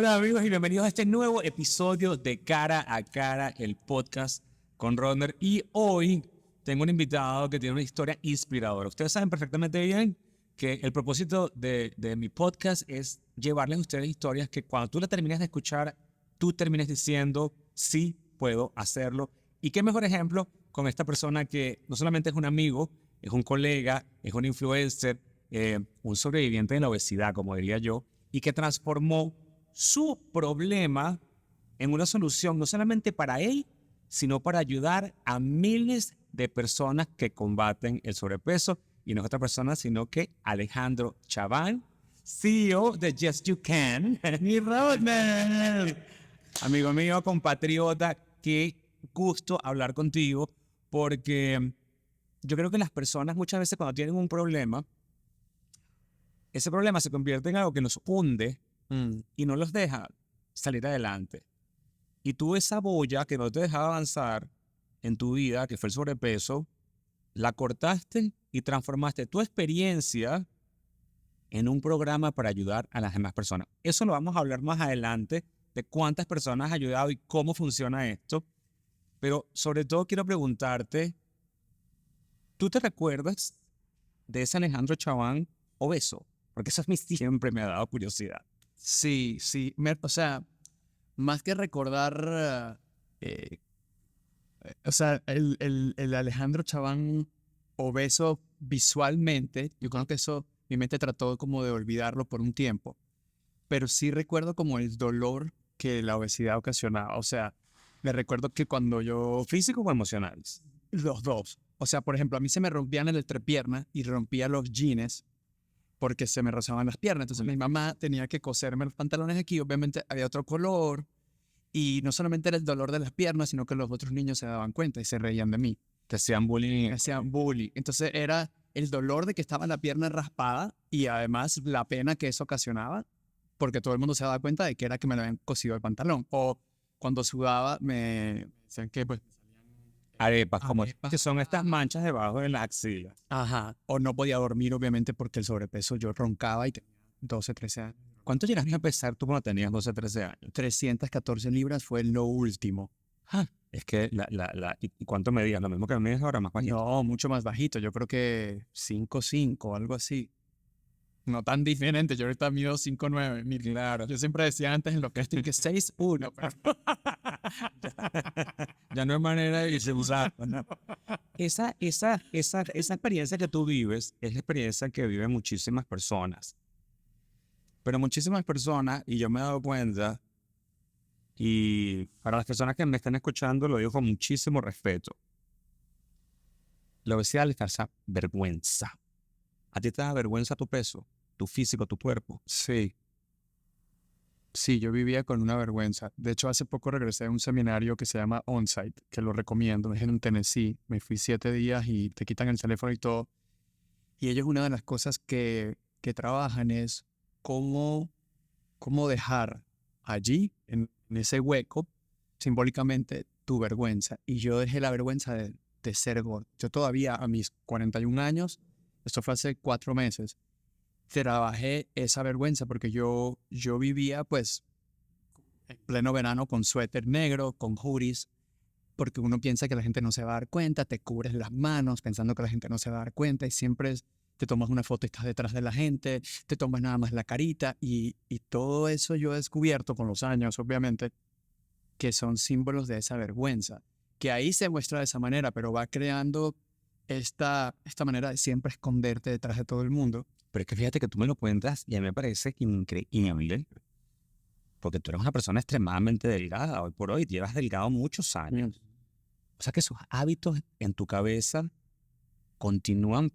Hola amigos y bienvenidos a este nuevo episodio de Cara a Cara, el podcast con Rodner. Y hoy tengo un invitado que tiene una historia inspiradora. Ustedes saben perfectamente bien que el propósito de mi podcast es llevarles a ustedes historias que cuando tú las termines de escuchar, tú termines diciendo, sí, puedo hacerlo. Y qué mejor ejemplo con esta persona que no solamente es un amigo, es un colega, es un influencer, un sobreviviente de la obesidad, como diría yo, y que transformó su problema en una solución no solamente para él, sino para ayudar a miles de personas que combaten el sobrepeso. Y no es otra persona, sino que Alejandro Chaván, CEO de Yes You Can. Mi Rodman. Amigo mío, compatriota, qué gusto hablar contigo, porque yo creo que las personas muchas veces cuando tienen un problema, ese problema se convierte en algo que nos hunde y no los deja salir adelante. Y tú esa boya que no te dejaba avanzar en tu vida, que fue el sobrepeso, la cortaste y transformaste tu experiencia en un programa para ayudar a las demás personas. Eso lo vamos a hablar más adelante, de cuántas personas has ayudado y cómo funciona esto. Pero sobre todo quiero preguntarte, ¿tú te recuerdas de ese Alejandro Chaván obeso? Porque eso a mí siempre me ha dado curiosidad. Sí, sí. O sea, más que recordar, eh, el Alejandro Chaván obeso visualmente, yo creo que eso, mi mente trató como de olvidarlo por un tiempo, pero sí recuerdo como el dolor que la obesidad ocasionaba. O sea, me recuerdo que cuando yo, ¿Físico o emocional? los dos, o sea, por ejemplo, a mí se me rompían el entrepierna y rompía los jeans porque se me rozaban las piernas. Entonces mi mamá tenía que coserme los pantalones aquí. Obviamente había otro color. Y no solamente era el dolor de las piernas, sino que los otros niños se daban cuenta y se reían de mí. Te hacían bullying. Me hacían bullying. Entonces era el dolor de que estaba la pierna raspada y además la pena que eso ocasionaba, porque todo el mundo se daba cuenta de que era que me lo habían cosido el pantalón. O cuando sudaba me decían que pues Arepas, como arepas. que son estas manchas debajo de las axilas. Ajá. O no podía dormir, obviamente, porque el sobrepeso yo roncaba y tenía 12, 13 años. ¿Cuánto llegaste a pesar tú cuando tenías 12, 13 años? 314 libras fue lo último. Ah, es que ¿y cuánto medías? Lo mismo que me ahora, más bajito. No, mucho más bajito. Yo creo que 5'5", algo así. No tan diferente. Yo ahorita mido 5'9". Claro. Yo siempre decía antes en lo que estoy que 6'1". Ya no hay manera de usar. Esa experiencia que tú vives es la experiencia que viven muchísimas personas. Pero muchísimas personas, y yo me he dado cuenta, y para las personas que me están escuchando lo digo con muchísimo respeto, la obesidad les causa vergüenza. ¿A ti te da vergüenza tu peso, tu físico, tu cuerpo? Sí. Sí, yo vivía con una vergüenza. De hecho, hace poco regresé a un seminario que se llama Onsite, que lo recomiendo. Es en Tennessee. Me fui 7 días y te quitan el teléfono y todo. Y ellos una de las cosas que trabajan es cómo dejar allí, en ese hueco, simbólicamente, tu vergüenza. Y yo dejé la vergüenza de ser gordo. Yo todavía, a mis 41 años, esto fue hace 4 meses, trabajé esa vergüenza porque yo vivía, pues, en pleno verano con suéter negro, con hoodies, porque uno piensa que la gente no se va a dar cuenta, te cubres las manos pensando que la gente no se va a dar cuenta y siempre te tomas una foto y estás detrás de la gente, te tomas nada más la carita y todo eso yo he descubierto con los años, obviamente, que son símbolos de esa vergüenza, que ahí se muestra de esa manera, pero va creando esta manera de siempre esconderte detrás de todo el mundo. Pero es que fíjate que tú me lo cuentas y a mí me parece increíble, porque tú eres una persona extremadamente delgada hoy por hoy, llevas delgado muchos años. O sea que esos hábitos en tu cabeza continúan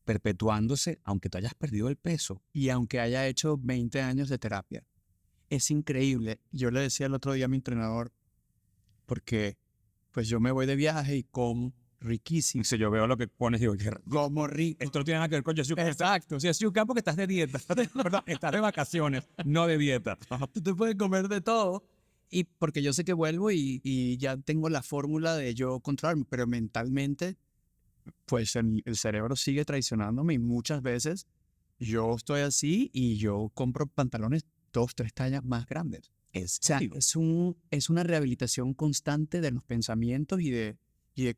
perpetuándose aunque tú hayas perdido el peso. Y aunque haya hecho 20 años de terapia, es increíble. Yo le decía el otro día a mi entrenador, porque pues yo me voy de viaje y como riquísimo. Si yo veo lo que pones, digo, Como rico. esto no tiene nada que ver con Jessica. Exacto. Si es Jessica porque estás de dieta, perdón, estás de vacaciones, no de dieta. Tú te puedes comer de todo. Y porque yo sé que vuelvo y ya tengo la fórmula de yo controlarme, pero mentalmente, pues el cerebro sigue traicionándome y muchas veces yo estoy así y yo compro pantalones 2, 3 tallas más grandes. ¿En O sea, serio? es una rehabilitación constante de los pensamientos y de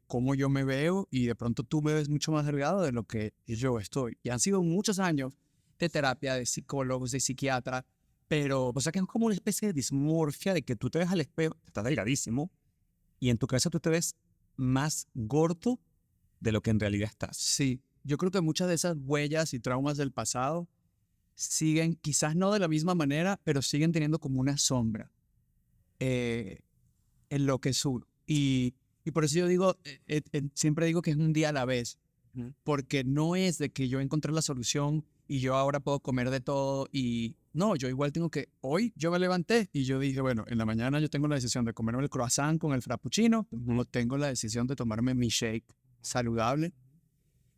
cómo yo me veo, y de pronto tú me ves mucho más delgado de lo que yo estoy. Y han sido muchos años de terapia, de psicólogos, de psiquiatra, pero O sea que es como una especie de dismorfia de que tú te ves al espejo, estás delgadísimo, y en tu cabeza tú te ves más gordo de lo que en realidad estás. sí, yo creo que muchas de esas huellas y traumas del pasado siguen, quizás no de la misma manera, pero siguen teniendo como una sombra eh, en lo que es uno. Y por eso yo digo, siempre digo que es un día a la vez, Ujú. porque no es de que yo encontré la solución y yo ahora puedo comer de todo y no, yo igual tengo que, hoy yo me levanté y yo dije, bueno, en la mañana yo tengo la decisión de comerme el croissant con el frappuccino o tengo la decisión de tomarme mi shake saludable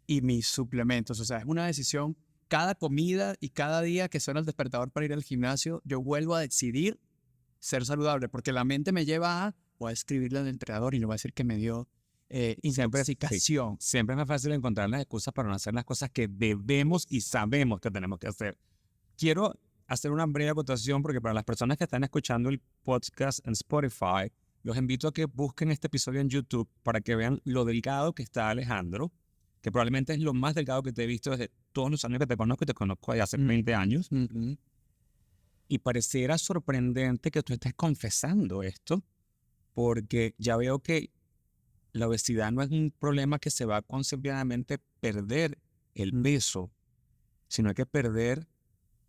y mis suplementos. O sea, es una decisión, cada comida y cada día que suena el despertador para ir al gimnasio, yo vuelvo a decidir ser saludable, porque la mente me lleva a, voy a escribirle al entrenador y le voy a decir que me dio Siempre, sí, intoxicación. siempre es más fácil encontrar las excusas para no hacer las cosas que debemos y sabemos que tenemos que hacer. Quiero hacer una breve acotación porque para las personas que están escuchando el podcast en Spotify, los invito a que busquen este episodio en YouTube para que vean lo delgado que está Alejandro, que probablemente es lo más delgado que te he visto desde todos los años que te conozco, y te conozco de hace 20 años. Y pareciera sorprendente que tú estés confesando esto, porque ya veo que la obesidad no es un problema que se va con simplemente perder el peso, sino hay que perder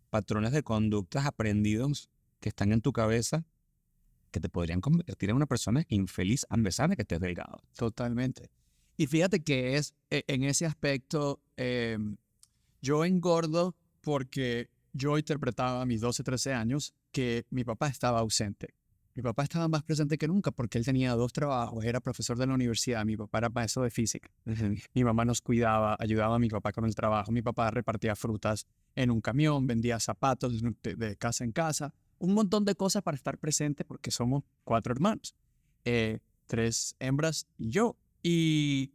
patrones de conductas aprendidos que están en tu cabeza que te podrían convertir en una persona infeliz a pesar de que estés delgado. Totalmente. Y fíjate que en ese aspecto, yo engordo porque yo interpretaba a mis 12, 13 años que mi papá estaba ausente. Mi papá estaba más presente que nunca porque él tenía 2 trabajos, era profesor de la universidad, mi papá era maestro de física. Mi mamá nos cuidaba, ayudaba a mi papá con el trabajo, mi papá repartía frutas en un camión, vendía zapatos de casa en casa, un montón de cosas para estar presente porque somos 4 hermanos, 3 hembras y yo. Y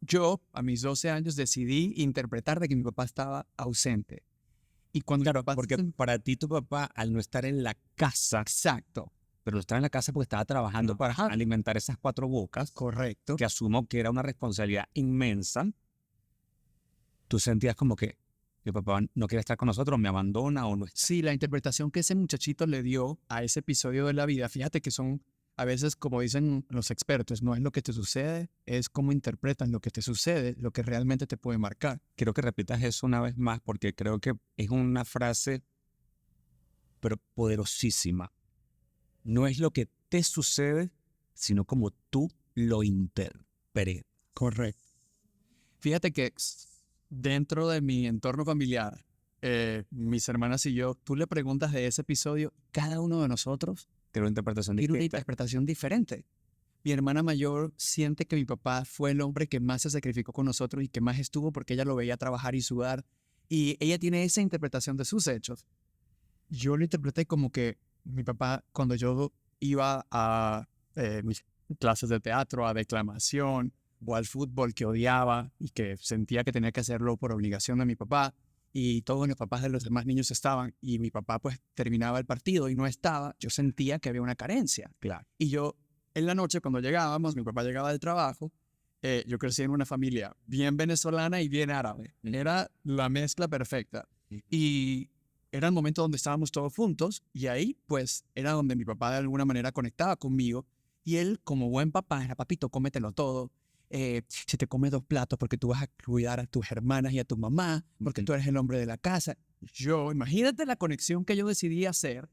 yo, a mis 12 años, decidí interpretar de que mi papá estaba ausente. Y cuando Claro, porque para ti tu papá, al no estar en la casa, exacto, pero no estar en la casa porque estaba trabajando para Ajá. alimentar esas 4 bocas, correcto, que asumo que era una responsabilidad inmensa, tú sentías como que mi papá no quiere estar con nosotros, me abandona o no está. sí, la interpretación que ese muchachito le dio a ese episodio de la vida, fíjate que son, a veces, como dicen los expertos, no es lo que te sucede, es cómo interpretas lo que te sucede, lo que realmente te puede marcar. Quiero que repitas eso una vez más porque creo que es una frase pero poderosísima. No es lo que te sucede, sino como tú lo interpretas. Correcto. Fíjate que dentro de mi entorno familiar, mis hermanas y yo, tú le preguntas de ese episodio, cada uno de nosotros Tiene una interpretación tiene una distinta. interpretación diferente. Mi hermana mayor siente que mi papá fue el hombre que más se sacrificó con nosotros y que más estuvo porque ella lo veía trabajar y sudar. Y ella tiene esa interpretación de sus hechos. Yo lo interpreté como que mi papá, cuando yo iba a mis clases de teatro, a declamación o al fútbol que odiaba y que sentía que tenía que hacerlo por obligación de mi papá, y todos los papás de los demás niños estaban y mi papá pues terminaba el partido y no estaba, yo sentía que había una carencia. Claro. Y yo en la noche cuando llegábamos, mi papá llegaba del trabajo, yo crecí en una familia bien venezolana y bien árabe. Era la mezcla perfecta. Y era el momento donde estábamos todos juntos y ahí pues era donde mi papá de alguna manera conectaba conmigo y él como buen papá era, papito, cómetelo todo. Si te comes 2 platos porque tú vas a cuidar a tus hermanas y a tu mamá, porque tú eres el hombre de la casa. Yo, imagínate la conexión que yo decidí hacer,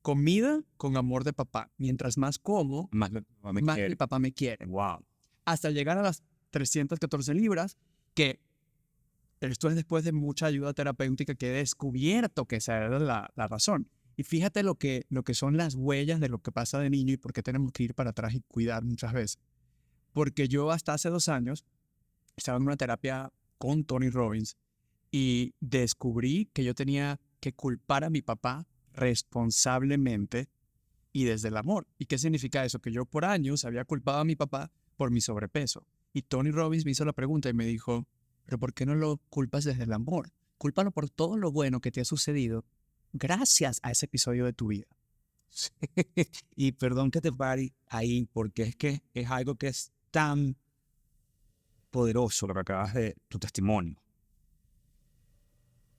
comida con amor de papá. Mientras más como, Más mi papá me más quiere. mi papá me quiere. Wow. Hasta llegar a las 314 libras, que esto es después de mucha ayuda terapéutica que he descubierto que esa era la razón. Y fíjate lo que son las huellas de lo que pasa de niño y por qué tenemos que ir para atrás y cuidar muchas veces. Porque yo hasta hace 2 años estaba en una terapia con Tony Robbins y descubrí que yo tenía que culpar a mi papá responsablemente y desde el amor. ¿Y qué significa eso? Que yo por años había culpado a mi papá por mi sobrepeso. Y Tony Robbins me hizo la pregunta y me dijo, ¿pero por qué no lo culpas desde el amor? Cúlpalo por todo lo bueno que te ha sucedido gracias a ese episodio de tu vida. Sí. Y perdón que te pare ahí, porque es que es algo que es tan poderoso lo que acabas de tu testimonio.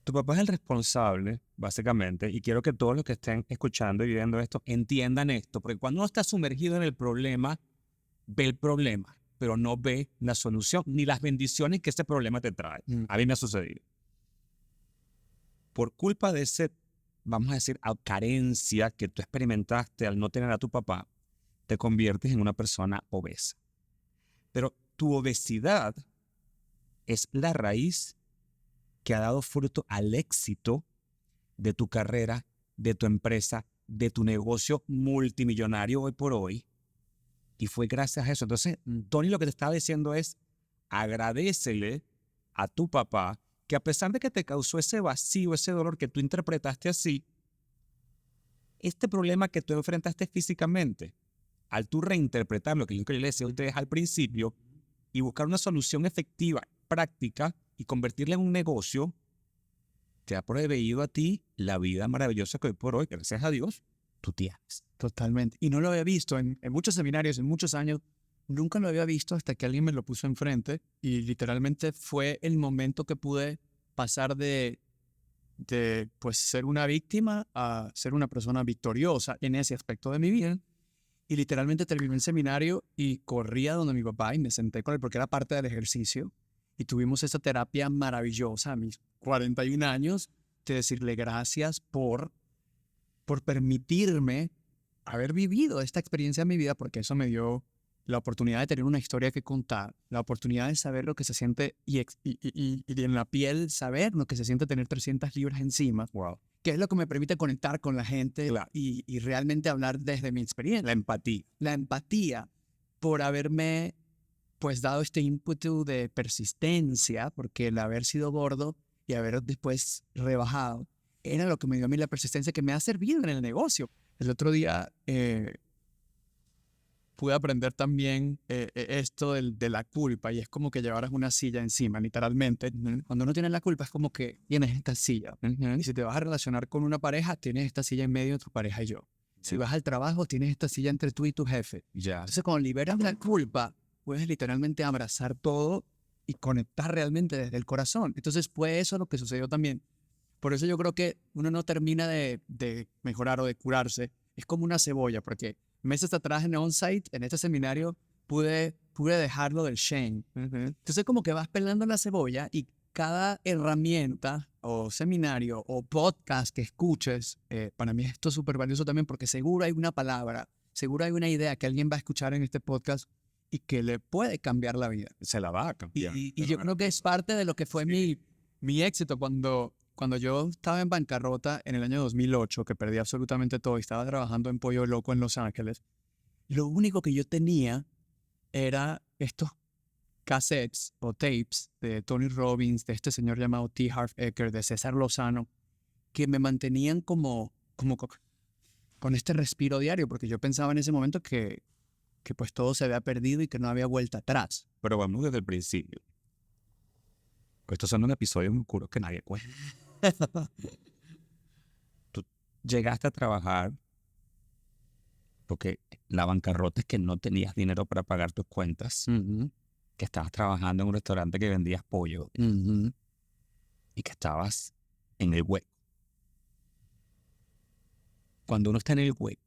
Tu papá es el responsable, básicamente, y quiero que todos los que estén escuchando y viendo esto entiendan esto, porque cuando uno está sumergido en el problema, ve el problema, pero no ve la solución ni las bendiciones que ese problema te trae. A mí me ha sucedido. Por culpa de ese, vamos a decir, carencia que tú experimentaste al no tener a tu papá, te conviertes en una persona obesa. Pero tu obesidad es la raíz que ha dado fruto al éxito de tu carrera, de tu empresa, de tu negocio multimillonario hoy por hoy. Y fue gracias a eso. Entonces, Tony lo que te estaba diciendo es, agradécele a tu papá que a pesar de que te causó ese vacío, ese dolor que tú interpretaste así, este problema que tú enfrentaste físicamente, al tú reinterpretar lo que yo le decía a ustedes al principio y buscar una solución efectiva, práctica y convertirla en un negocio, te ha proveído a ti la vida maravillosa que hoy por hoy, gracias a Dios, tú tienes. Totalmente. Y no lo había visto en muchos seminarios, en muchos años. Nunca lo había visto hasta que alguien me lo puso enfrente y literalmente fue el momento que pude pasar de pues ser una víctima a ser una persona victoriosa en ese aspecto de mi vida. Y literalmente terminé el seminario y corrí a donde mi papá y me senté con él porque era parte del ejercicio. Y tuvimos esa terapia maravillosa a mis 41 años de decirle gracias por permitirme haber vivido esta experiencia en mi vida, porque eso me dio la oportunidad de tener una historia que contar, la oportunidad de saber lo que se siente y en la piel saber lo que se siente tener 300 libras encima, Wow. que es lo que me permite conectar con la gente Claro. y realmente hablar desde mi experiencia. La empatía. La empatía por haberme pues dado este ímpetu de persistencia, porque el haber sido gordo y haber después rebajado era lo que me dio a mí la persistencia que me ha servido en el negocio. El otro día pude aprender también esto de la culpa y es como que llevaras una silla encima, literalmente. Cuando uno tiene la culpa es como que tienes esta silla. Y si te vas a relacionar con una pareja, tienes esta silla en medio de tu pareja y yo. Si vas al trabajo, tienes esta silla entre tú y tu jefe. Ya. Entonces, cuando liberas la culpa, puedes literalmente abrazar todo y conectar realmente desde el corazón. Entonces, fue eso lo que sucedió también. Por eso yo creo que uno no termina de mejorar o de curarse. Es como una cebolla, porque meses atrás en Onsite, en este seminario, pude dejarlo del shame. Entonces, como que vas pelando la cebolla y cada herramienta o seminario o podcast que escuches, para mí esto es súper valioso también porque seguro hay una palabra, seguro hay una idea que alguien va a escuchar en este podcast y que le puede cambiar la vida. Se la va a cambiar. Y yo creo que es parte de lo que fue mi éxito cuando yo estaba en bancarrota en el año 2008, que perdí absolutamente todo y estaba trabajando en Pollo Loco en Los Ángeles. Lo único que yo tenía era estos cassettes o tapes de Tony Robbins, de este señor llamado T. Harv Eker, de César Lozano, que me mantenían como con este respiro diario, porque yo pensaba en ese momento que pues todo se había perdido y que no había vuelta atrás. Pero vamos desde el principio. Estos son un episodio muy oscuro que nadie cuenta. Tú llegaste a trabajar porque la bancarrota es que no tenías dinero para pagar tus cuentas, que estabas trabajando en un restaurante que vendías pollo y que estabas en el hueco. Cuando uno está en el hueco,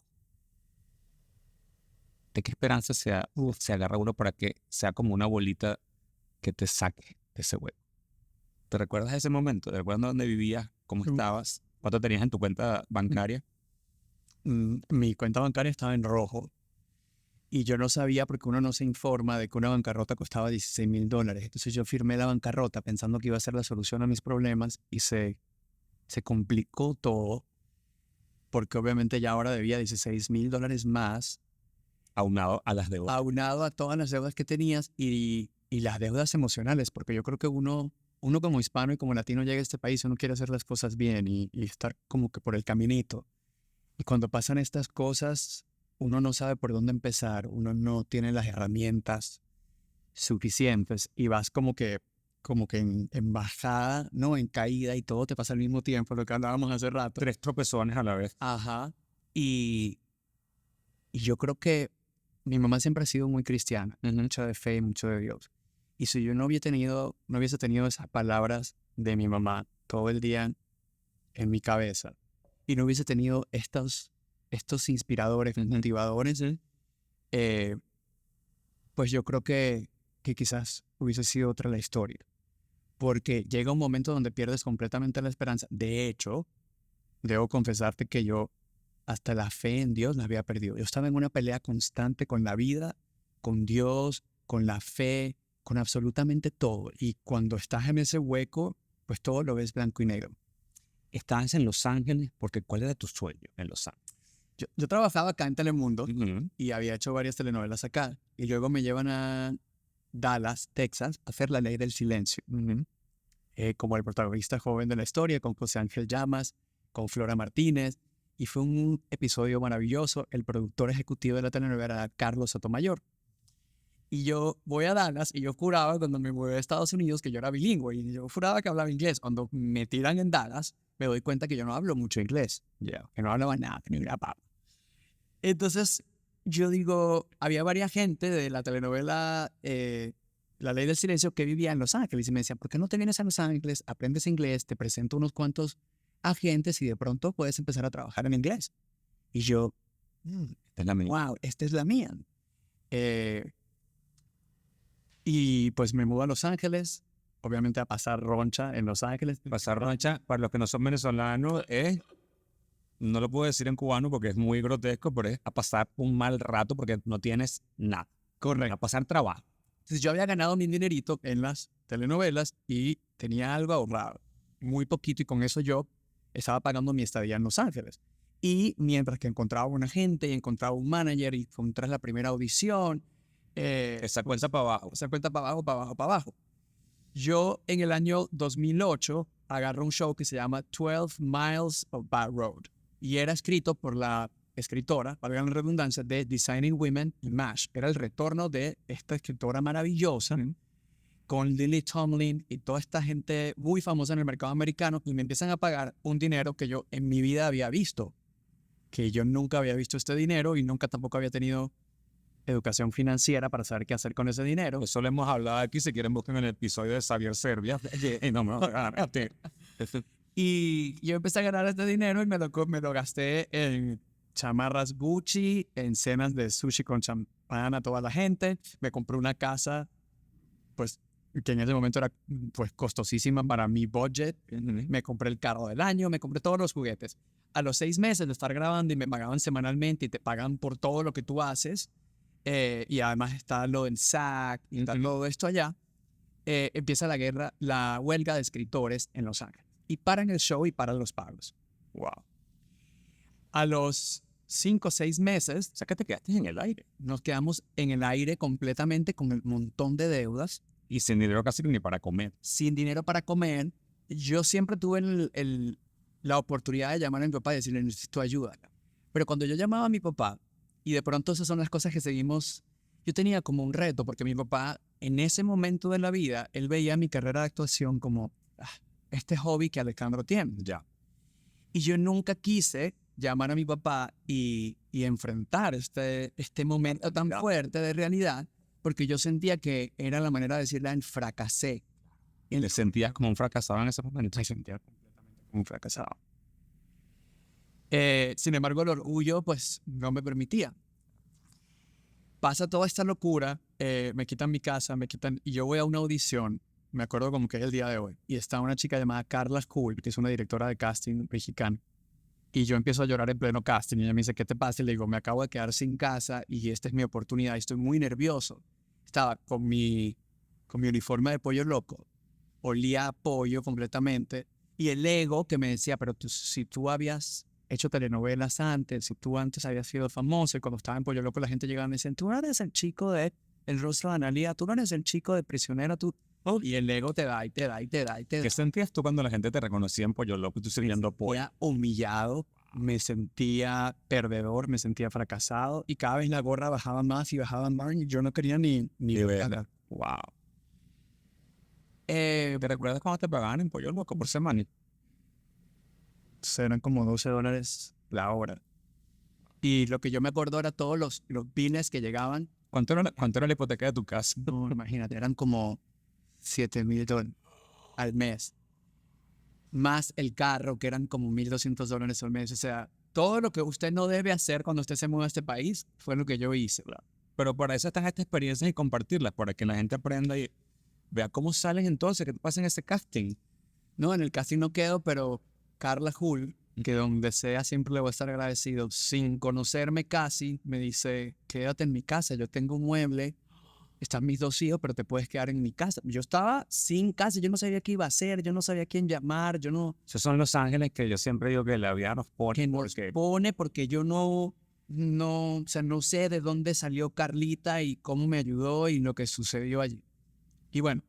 ¿de qué esperanza se agarra uno para que sea como una bolita que te saque de ese hueco? ¿Te recuerdas ese momento? ¿Te recuerdas dónde vivías? ¿Cómo estabas? ¿Cuánto tenías en tu cuenta bancaria? Mi cuenta bancaria estaba en rojo y yo no sabía porque uno no se informa de que una bancarrota costaba $16,000. Entonces yo firmé la bancarrota pensando que iba a ser la solución a mis problemas y se complicó todo porque obviamente ya ahora debía $16,000 más. Aunado a las deudas. Aunado a todas las deudas que tenías y las deudas emocionales, porque yo creo que uno como hispano y como latino llega a este país, uno quiere hacer las cosas bien y estar como que por el caminito. Y cuando pasan estas cosas, uno no sabe por dónde empezar, uno no tiene las herramientas suficientes y vas como que como que en bajada, ¿no? En caída y todo te pasa al mismo tiempo, lo que hablábamos hace rato. 3 tropezones a la vez. Ajá. Y yo creo que mi mamá siempre ha sido muy cristiana, mucho de fe, mucho de Dios. Y si yo no hubiese tenido esas palabras de mi mamá todo el día en mi cabeza y no hubiese tenido estos inspiradores, motivadores, pues yo creo que quizás hubiese sido otra la historia. Porque llega un momento donde pierdes completamente la esperanza. De hecho, debo confesarte que yo hasta la fe en Dios la había perdido. Yo estaba en una pelea constante con la vida, con Dios, con la fe, con absolutamente todo. Y cuando estás en ese hueco, pues todo lo ves blanco y negro. Estabas en Los Ángeles porque ¿cuál era tu sueño en Los Ángeles? Yo trabajaba acá en Telemundo y había hecho varias telenovelas acá. Y luego me llevan a Dallas, Texas, a hacer La Ley del Silencio. Como el protagonista joven de la historia, con José Ángel Llamas, con Flora Martínez. Y fue un episodio maravilloso. El productor ejecutivo de la telenovela era Carlos Sotomayor. Y yo voy a Dallas y yo juraba cuando me mudé a Estados Unidos que yo era bilingüe. Y yo juraba que hablaba inglés. Cuando me tiran en Dallas, me doy cuenta que yo no hablo mucho inglés. Que no hablaba nada, ni una papa. Entonces, yo digo, había varias gente de la telenovela La Ley del Silencio que vivía en Los Ángeles y me decían, ¿por qué no te vienes a Los Ángeles, aprendes inglés, te presento unos cuantos agentes y de pronto puedes empezar a trabajar en inglés? Y yo, Esta es la mía. wow, esta es la mía. Y pues me mudo a Los Ángeles, obviamente a pasar roncha en Los Ángeles. Pasar roncha, para los que no son venezolanos, es, no lo puedo decir en cubano porque es muy grotesco, pero es a pasar un mal rato porque no tienes nada. Correcto. A pasar trabajo. Entonces yo había ganado mi dinerito en las telenovelas y tenía algo ahorrado, muy poquito, y con eso yo estaba pagando mi estadía en Los Ángeles. Y mientras que encontraba un agente y encontraba un manager y encontrás la primera audición, Esa cuenta para abajo. esa cuenta para abajo, para abajo, para abajo. Yo en el año 2008 agarré un show que se llama 12 Miles of Bad Road y era escrito por la escritora, valga la redundancia, de Designing Women y MASH. Era el retorno de esta escritora maravillosa con Lily Tomlin y toda esta gente muy famosa en el mercado americano, y me empiezan a pagar un dinero que yo en mi vida había visto, que yo nunca había visto este dinero y nunca tampoco había tenido educación financiera para saber qué hacer con ese dinero. Eso lo hemos hablado aquí, si quieren busquen el episodio de Xavier Servia. No me voy a ganar. Y yo empecé a ganar este dinero y me lo gasté en chamarras Gucci, en cenas de sushi con champán a toda la gente. Me compré una casa, pues, que en ese momento era pues costosísima para mi budget. Me compré el carro del año, me compré todos los juguetes. A los 6 meses de estar grabando y me pagaban semanalmente y te pagan por todo lo que tú haces, y además está lo del SAG y está todo esto allá, empieza la huelga de escritores en Los Ángeles. Y paran el show y paran los pagos. Wow. A los 5 o 6 meses, O sea que te quedaste en el aire. nos quedamos en el aire completamente con el montón de deudas. Y sin dinero casi ni para comer. Sin dinero para comer. Yo siempre tuve la oportunidad de llamar a mi papá y decirle, necesito ayuda. Pero cuando yo llamaba a mi papá, y de pronto esas son las cosas que seguimos, yo tenía como un reto, porque mi papá, en ese momento de la vida, él veía mi carrera de actuación como este hobby que Alejandro tiene. Ya. Y yo nunca quise llamar a mi papá y enfrentar este momento tan fuerte de realidad, porque yo sentía que era la manera de decirle a él, fracasé. ¿Y te sentías como un fracasado en ese momento? Me sentía completamente como un fracasado. Sin embargo, el orgullo, pues, no me permitía. Pasa toda esta locura, me quitan mi casa, y yo voy a una audición, me acuerdo como que es el día de hoy, y está una chica llamada Carla School, que es una directora de casting mexicana, y yo empiezo a llorar en pleno casting, y ella me dice, ¿qué te pasa? Y le digo, me acabo de quedar sin casa, y esta es mi oportunidad, y estoy muy nervioso. Estaba con mi uniforme de pollo loco, olía a pollo completamente, y el ego que me decía, pero si tú habías hecho telenovelas antes, si tú antes habías sido famoso, y cuando estaba en Pollo Loco la gente llegaba y me decía, tú no eres el chico de El Rostro de Analía, tú no eres el chico de Prisionera, tú... Y el ego te da y te da y te da y te da. ¿Qué sentías tú cuando la gente te reconocía en Pollo Loco y tú siguiendo pollo? Me sentía humillado, me sentía perdedor, me sentía fracasado, y cada vez la gorra bajaba más y bajaba más y yo no quería ni ver. verla. Wow. ¿Te recuerdas cuando te pagaban en Pollo Loco por semana? Eran como $12 la hora. Y lo que yo me acuerdo era todos los bienes que llegaban. ¿Cuánto era la hipoteca de tu casa? No, imagínate, eran como $7,000 al mes. Más el carro, que eran como $1,200 al mes. O sea, todo lo que usted no debe hacer cuando usted se mueve a este país fue lo que yo hice. Pero para eso están estas experiencias y compartirlas, para que la gente aprenda y vea cómo sales entonces, qué te pasa en ese casting. No, en el casting no quedo, pero Carla Hull, que donde sea siempre le voy a estar agradecido, sin conocerme casi, me dice, quédate en mi casa, yo tengo un mueble, están mis 2 hijos, pero te puedes quedar en mi casa. Yo estaba sin casa, yo no sabía qué iba a hacer, yo no sabía a quién llamar, yo no... Esos son los ángeles que yo siempre digo que la vida nos pone. Que nos pone porque yo no, o sea, no sé de dónde salió Carlita y cómo me ayudó y lo que sucedió allí. Y bueno,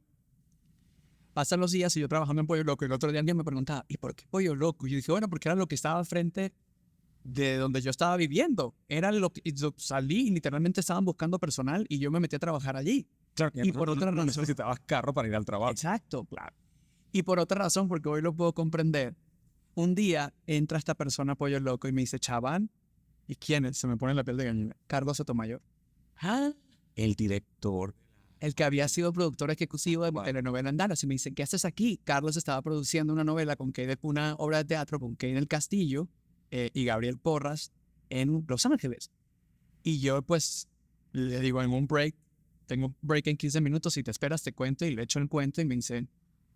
pasan los días y yo trabajando en Pollo Loco y el otro día alguien me preguntaba, ¿y por qué Pollo Loco? Y yo dije, bueno, porque era lo que estaba al frente de donde yo estaba viviendo. Era lo que yo salí y literalmente estaban buscando personal y yo me metí a trabajar allí. Claro, Y por otra razón. necesitabas carro para ir al trabajo. Exacto, claro. Y por otra razón, porque hoy lo puedo comprender, un día entra esta persona a Pollo Loco y me dice, Chaván, ¿y quién es? Se me pone la piel de gallina. Carlos Sotomayor. Ah, el director. El que había sido productor ejecutivo de telenovela en Dallas. Y me dice, ¿qué haces aquí? Carlos estaba produciendo una novela con una obra de teatro con Kay del Castillo y Gabriel Porras en Los Ángeles. Y yo, pues, le digo en un break, tengo un break en 15 minutos, si te esperas te cuento, y le echo el cuento y me dice,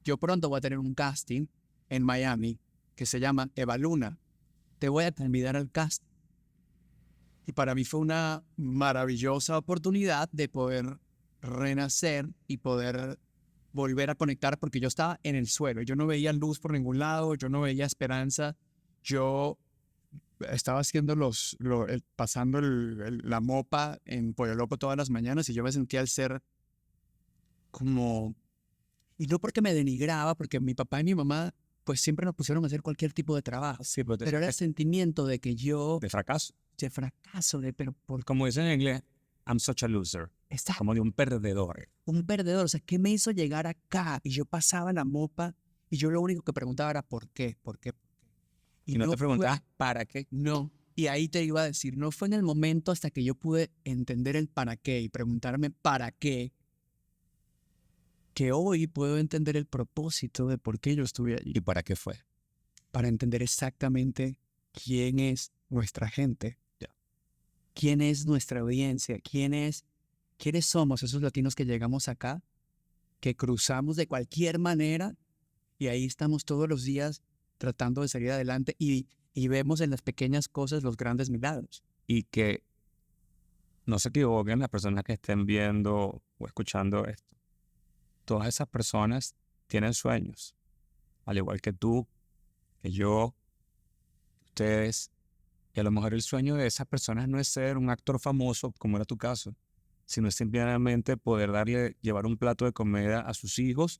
yo pronto voy a tener un casting en Miami que se llama Eva Luna. Te voy a convidar al casting. Y para mí fue una maravillosa oportunidad de poder renacer y poder volver a conectar, porque yo estaba en el suelo, yo no veía luz por ningún lado, yo no veía esperanza, yo estaba haciendo pasando la mopa en Pollo Loco todas las mañanas y yo me sentía al ser como, y no porque me denigraba, porque mi papá y mi mamá pues siempre nos pusieron a hacer cualquier tipo de trabajo, Sí, pero era el sentimiento de que yo, de fracaso. de fracaso, pero por Como dicen en inglés, I'm such a loser. Está Como de un perdedor. un perdedor. O sea, ¿qué me hizo llegar acá? Y yo pasaba la mopa y yo lo único que preguntaba era ¿por qué? ¿Por qué? Y no te preguntabas para qué. No. Y ahí te iba a decir, no fue en el momento hasta que yo pude entender el para qué y preguntarme para qué, que hoy puedo entender el propósito de por qué yo estuve allí. ¿Y para qué fue? Para entender exactamente quién es nuestra gente, quién es nuestra audiencia, quiénes somos esos latinos que llegamos acá, que cruzamos de cualquier manera y ahí estamos todos los días tratando de salir adelante y vemos en las pequeñas cosas los grandes milagros. Y que no se equivoquen las personas que estén viendo o escuchando esto. Todas esas personas tienen sueños, al igual que tú, que yo, ustedes. Y a lo mejor el sueño de esas personas no es ser un actor famoso, como era tu caso, sino es simplemente poder llevar un plato de comida a sus hijos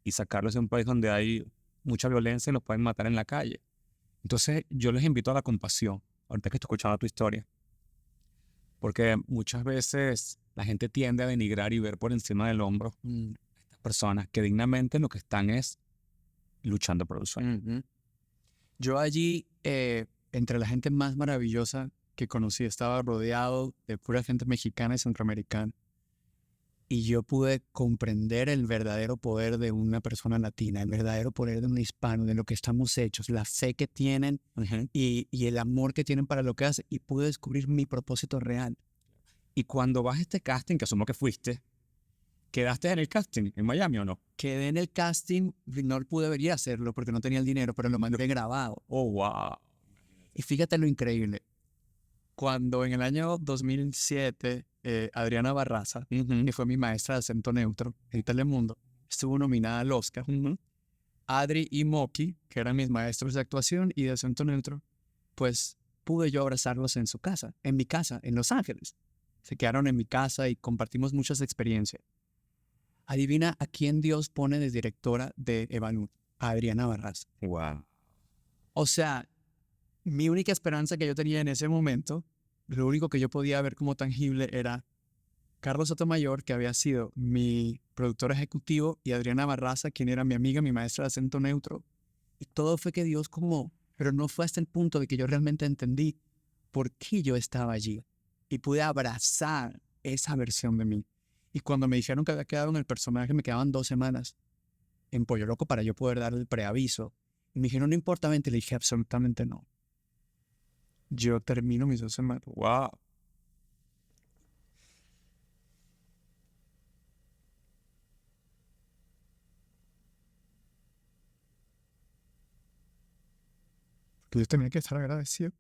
y sacarlos de un país donde hay mucha violencia y los pueden matar en la calle. Entonces yo les invito a la compasión, ahorita que estoy escuchando tu historia, porque muchas veces la gente tiende a denigrar y ver por encima del hombro a estas personas que dignamente lo que están es luchando por un sueño. Yo allí, entre la gente más maravillosa que conocí, estaba rodeado de pura gente mexicana y centroamericana. Y yo pude comprender el verdadero poder de una persona latina, el verdadero poder de un hispano, de lo que estamos hechos, la fe que tienen y el amor que tienen para lo que hacen. Y pude descubrir mi propósito real. Y cuando vas a este casting, que asumo que fuiste, ¿quedaste en el casting en Miami o no? Quedé en el casting, no pude venir a hacerlo porque no tenía el dinero, pero lo mandé grabado. Oh, wow. Y fíjate lo increíble. Cuando en el año 2007, Adriana Barraza, que fue mi maestra de acento neutro en Telemundo, estuvo nominada al Oscar. Adri y Moki, que eran mis maestros de actuación y de acento neutro, pues pude yo abrazarlos en su casa, en mi casa, en Los Ángeles. Se quedaron en mi casa y compartimos muchas experiencias. Adivina a quién Dios pone de directora de Eva Luna. A Adriana Barraza. Wow. O sea, mi única esperanza que yo tenía en ese momento, lo único que yo podía ver como tangible era Carlos Sotomayor, que había sido mi productor ejecutivo, y Adriana Barraza, quien era mi amiga, mi maestra de acento neutro. Y todo fue que Dios pero no fue hasta el punto de que yo realmente entendí por qué yo estaba allí. Y pude abrazar esa versión de mí. Y cuando me dijeron que había quedado en el personaje, me quedaban 2 semanas en Pollo Loco para yo poder dar el preaviso. Y me dijeron, no importa, vente. Le dije, absolutamente no. Yo termino mis 2 semanas. Wow. Que yo tenía que estar agradecido.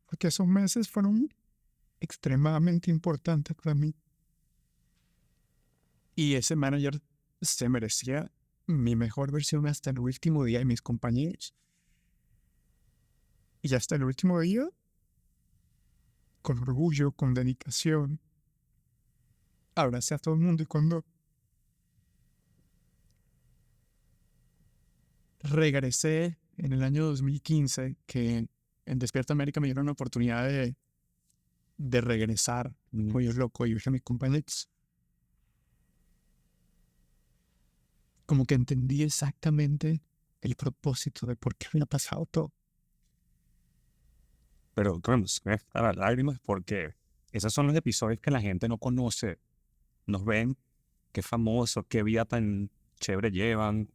Porque esos meses fueron extremadamente importantes para mí. Y ese manager se merecía mi mejor versión hasta el último día, y mis compañeros. Y hasta el último día, con orgullo, con dedicación, abracé a todo el mundo. Y cuando regresé en el año 2015, que en Despierta América me dieron la oportunidad de regresar, Pollo Loco, y dije a mis compañeros, como que entendí exactamente el propósito de por qué me ha pasado todo. Pero bueno, se me están las lágrimas porque esos son los episodios que la gente no conoce. Nos ven, qué famoso, qué vida tan chévere llevan,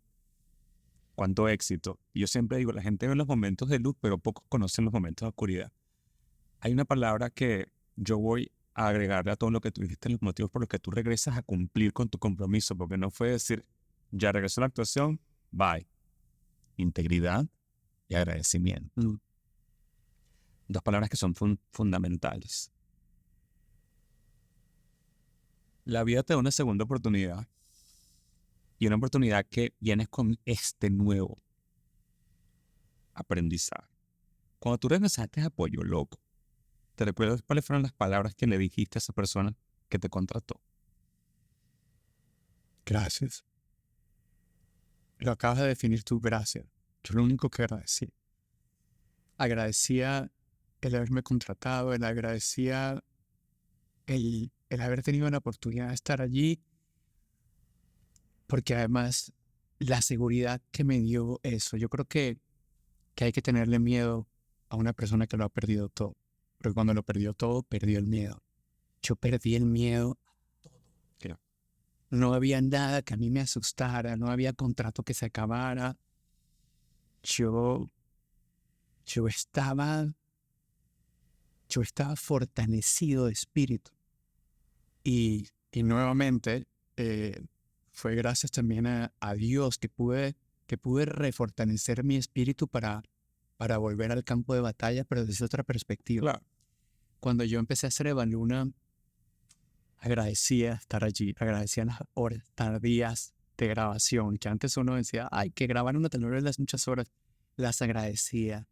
cuánto éxito. Y yo siempre digo, la gente ve los momentos de luz, pero pocos conocen los momentos de oscuridad. Hay una palabra que yo voy a agregarle a todo lo que tú dijiste, los motivos por los que tú regresas a cumplir con tu compromiso, porque no fue decir, ya regresó a la actuación, bye. Integridad y agradecimiento. Dos palabras que son fundamentales. La vida te da una segunda oportunidad, y una oportunidad que vienes con este nuevo aprendizaje. Cuando tú regresaste a Pollo Loco, ¿te recuerdas cuáles fueron las palabras que le dijiste a esa persona que te contrató? Gracias. Lo acabas de definir tú, gracias. Yo lo único que agradecí. Agradecía el haberme contratado, agradecía el haber tenido la oportunidad de estar allí, porque además la seguridad que me dio eso, yo creo que hay que tenerle miedo a una persona que lo ha perdido todo, porque cuando lo perdió todo, perdió el miedo. Yo perdí el miedo a todo. Claro. No había nada que a mí me asustara, no había contrato que se acabara. Yo estaba fortalecido de espíritu. Y nuevamente fue gracias también a Dios que pude refortalecer mi espíritu para volver al campo de batalla, pero desde otra perspectiva. Claro. Cuando yo empecé a hacer Eva Luna, agradecía estar allí, agradecía las horas tardías de grabación, que antes uno decía, ay, que grabar una telenovela las muchas horas. Las agradecía.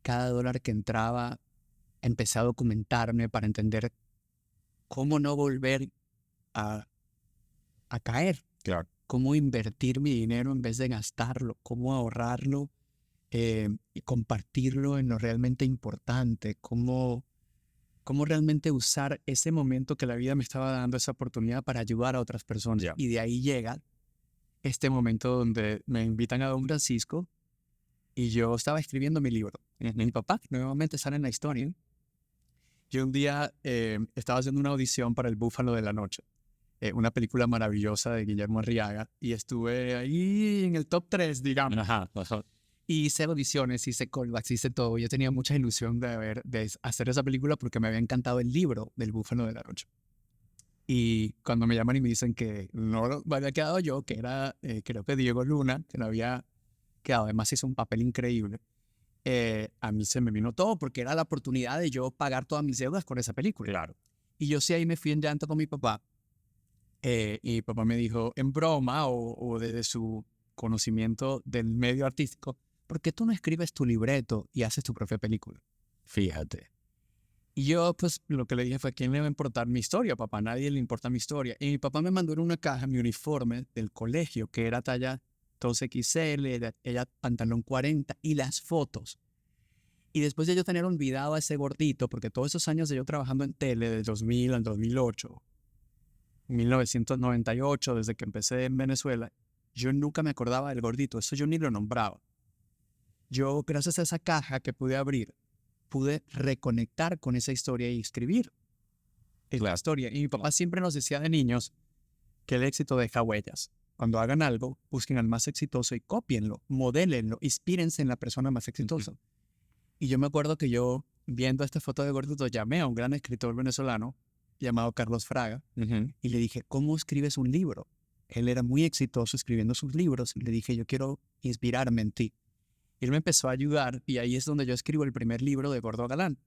Cada dólar que entraba, empecé a documentarme para entender cómo no volver a caer. Claro. Cómo invertir mi dinero en vez de gastarlo, cómo ahorrarlo y compartirlo en lo realmente importante, cómo realmente usar ese momento que la vida me estaba dando, esa oportunidad para ayudar a otras personas. Yeah. Y de ahí llega este momento donde me invitan a Don Francisco y yo estaba escribiendo mi libro. Mi papá nuevamente sale en la historia. Yo un día estaba haciendo una audición para El Búfalo de la Noche, una película maravillosa de Guillermo Arriaga, y estuve ahí en el top 3, digamos. Ajá. Y hice audiciones, hice callbacks, hice todo. Yo tenía mucha ilusión de hacer esa película porque me había encantado el libro del Búfalo de la Noche. Y cuando me llaman y me dicen que no lo había quedado yo, que era creo que Diego Luna, que no había quedado, además hizo un papel increíble, a mí se me vino todo porque era la oportunidad de yo pagar todas mis deudas con esa película. Claro. Y yo sí ahí me fui en llanto con mi papá. Y mi papá me dijo, en broma o desde su conocimiento del medio artístico, ¿por qué tú no escribes tu libreto y haces tu propia película? Fíjate. Y yo, pues, lo que le dije fue, ¿a quién le va a importar mi historia, papá? A nadie le importa mi historia. Y mi papá me mandó en una caja mi uniforme del colegio, que era talla 2XL, ella pantalón 40, y las fotos. Y después de yo tener olvidado a ese gordito, porque todos esos años de yo trabajando en tele, del 2000 al 2008, 1998, desde que empecé en Venezuela, yo nunca me acordaba del gordito. Eso yo ni lo nombraba. Yo, gracias a esa caja que pude abrir, pude reconectar con esa historia y escribir la historia. Y mi papá siempre nos decía de niños que el éxito deja huellas. Cuando hagan algo, busquen al más exitoso y cópienlo, modélenlo, inspírense en la persona más exitosa. Y yo me acuerdo que yo, viendo esta foto de gordito, llamé a un gran escritor venezolano llamado Carlos Fraga y le dije, ¿cómo escribes un libro? Él era muy exitoso escribiendo sus libros y le dije, yo quiero inspirarme en ti. Y él me empezó a ayudar y ahí es donde yo escribo el primer libro de Gordo Galán.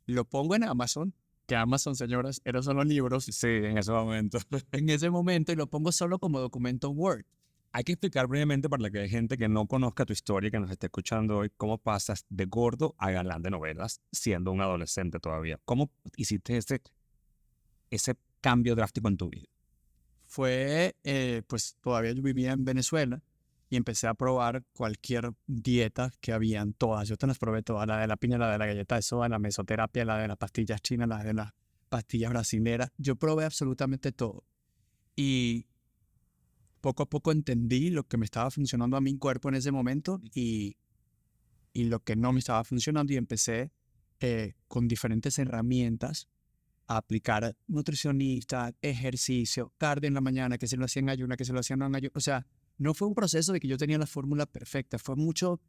Lo pongo en Amazon, que Amazon, señoras, eran solo libros. Sí, en ese momento. En ese momento, y lo pongo solo como documento Word. Hay que explicar brevemente para que hay gente que no conozca tu historia, que nos esté escuchando hoy, cómo pasas de gordo a galán de novelas siendo un adolescente todavía. ¿Cómo hiciste ese cambio drástico en tu vida? Fue, pues todavía yo vivía en Venezuela y empecé a probar cualquier dieta que habían todas. Yo te las probé todas, la de la piña, la de la galleta de soda, la mesoterapia, la de las pastillas chinas, la de las pastillas brasileras. Yo probé absolutamente todo. Y poco a poco entendí lo que me estaba funcionando a mi cuerpo en ese momento y lo que no me estaba funcionando y empecé con diferentes herramientas a aplicar nutricionista, ejercicio, cardio en la mañana, que se lo hacían en ayuna, que se lo hacían no en ayuna. O sea, no fue un proceso de que yo tenía la fórmula perfecta, fue mucho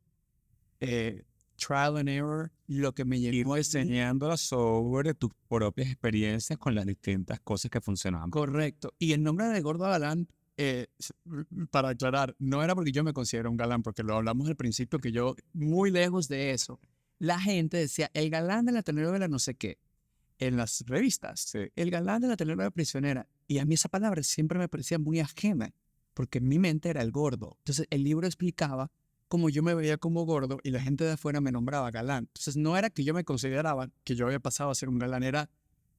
trial and error lo que me llevó Ir enseñando sobre tus propias experiencias con las distintas cosas que funcionaban. Correcto. Y el nombre de Gordo Galán, para aclarar, no era porque yo me considero un galán, porque lo hablamos al principio, que yo, muy lejos de eso, la gente decía, el galán de la telenovela no sé qué, en las revistas, Sí. el galán de la telenovela prisionera. Y a mí esa palabra siempre me parecía muy ajena, porque en mi mente era el gordo. Entonces el libro explicaba cómo yo me veía como gordo y la gente de afuera me nombraba galán. Entonces no era que yo me consideraba que yo había pasado a ser un galán, era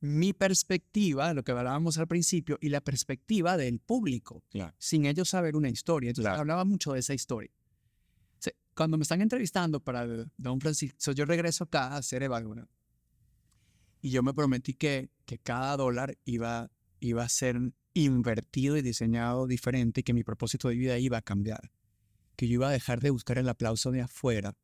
mi perspectiva, lo que hablábamos al principio, y la perspectiva del público, Claro. sin ellos saber una historia. Entonces Claro. hablaba mucho de esa historia. Cuando me están entrevistando para el Don Francisco, yo regreso acá a hacer Evaguna. Y yo me prometí que cada dólar iba a ser invertido y diseñado diferente, y que mi propósito de vida iba a cambiar. Que yo iba a dejar de buscar el aplauso de afuera,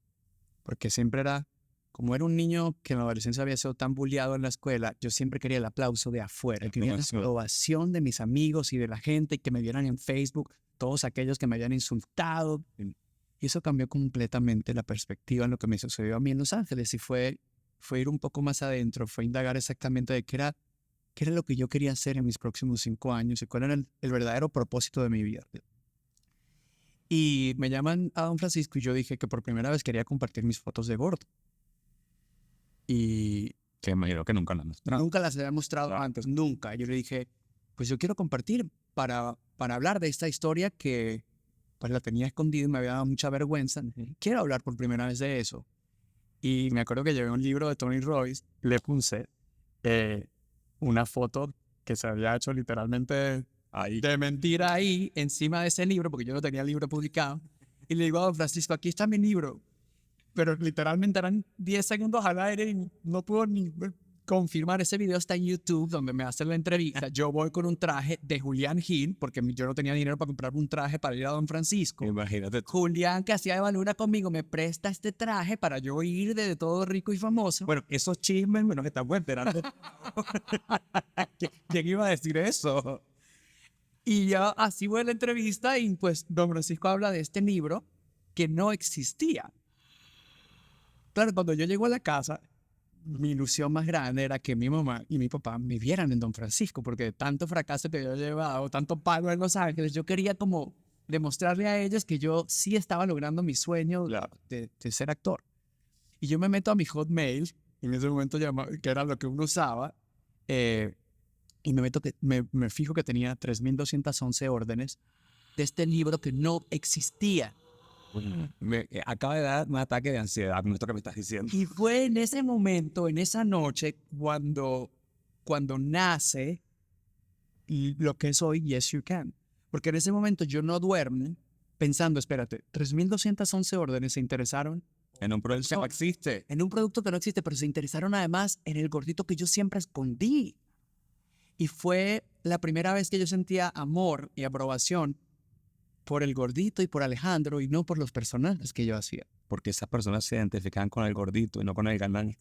porque siempre era, como era un niño que en la adolescencia había sido tan bulleado en la escuela, yo siempre quería el aplauso de afuera, que quería la aprobación de mis amigos y de la gente, y que me vieran en Facebook, todos aquellos que me habían insultado. Y eso cambió completamente la perspectiva en lo que me sucedió a mí en Los Ángeles, y fue ir un poco más adentro, fue indagar exactamente de qué era lo que yo quería hacer en mis próximos 5 años y cuál era el verdadero propósito de mi vida. Y me llaman a Don Francisco y yo dije que por primera vez quería compartir mis fotos de gordo. Y Que imagino que nunca la mostraron. nunca las había mostrado antes, nunca. Yo le dije, pues yo quiero compartir para hablar de esta historia que pues la tenía escondida y me había dado mucha vergüenza. Quiero hablar por primera vez de eso. Y me acuerdo que llevé un libro de Tony Robbins, le puse una foto que se había hecho literalmente Ahí. de mentira ahí, encima de ese libro, porque yo no tenía el libro publicado. Y le digo a Don Francisco, aquí está mi libro. Pero literalmente eran 10 segundos al aire y no puedo ni confirmar. Ese video está en YouTube, donde me hacen la entrevista. Yo voy con un traje de Julián Gil, porque yo no tenía dinero para comprar un traje para ir a Don Francisco. Imagínate. Julián, que hacía de Evaluna conmigo, me presta este traje para yo ir de todo rico y famoso. Bueno, esos chismes nos estamos enterando. ¿Quién iba a decir eso? Y ya así fue la entrevista y pues Don Francisco habla de este libro que no existía. Claro, cuando yo llego a la casa, mi ilusión más grande era que mi mamá y mi papá me vieran en Don Francisco, porque de tanto fracaso que yo había llevado, tanto palo en Los Ángeles, yo quería como demostrarle a ellos que yo sí estaba logrando mi sueño de ser actor. Y yo me meto a mi Hotmail, en ese momento que era lo que uno usaba, y me fijo que tenía 3.211 órdenes de este libro que no existía. Me acaba de dar un ataque de ansiedad con esto que me estás diciendo. Y fue en ese momento, en esa noche, cuando nace lo que es hoy Yes You Can. Porque en ese momento yo no duermo pensando, espérate, 3.211 órdenes se interesaron En un producto que no existe. en un producto que no existe, pero se interesaron además en el gordito que yo siempre escondí. Y fue la primera vez que yo sentía amor y aprobación por el gordito y por Alejandro y no por los personajes que yo hacía. Porque esas personas se identificaban con el gordito y no con el galán.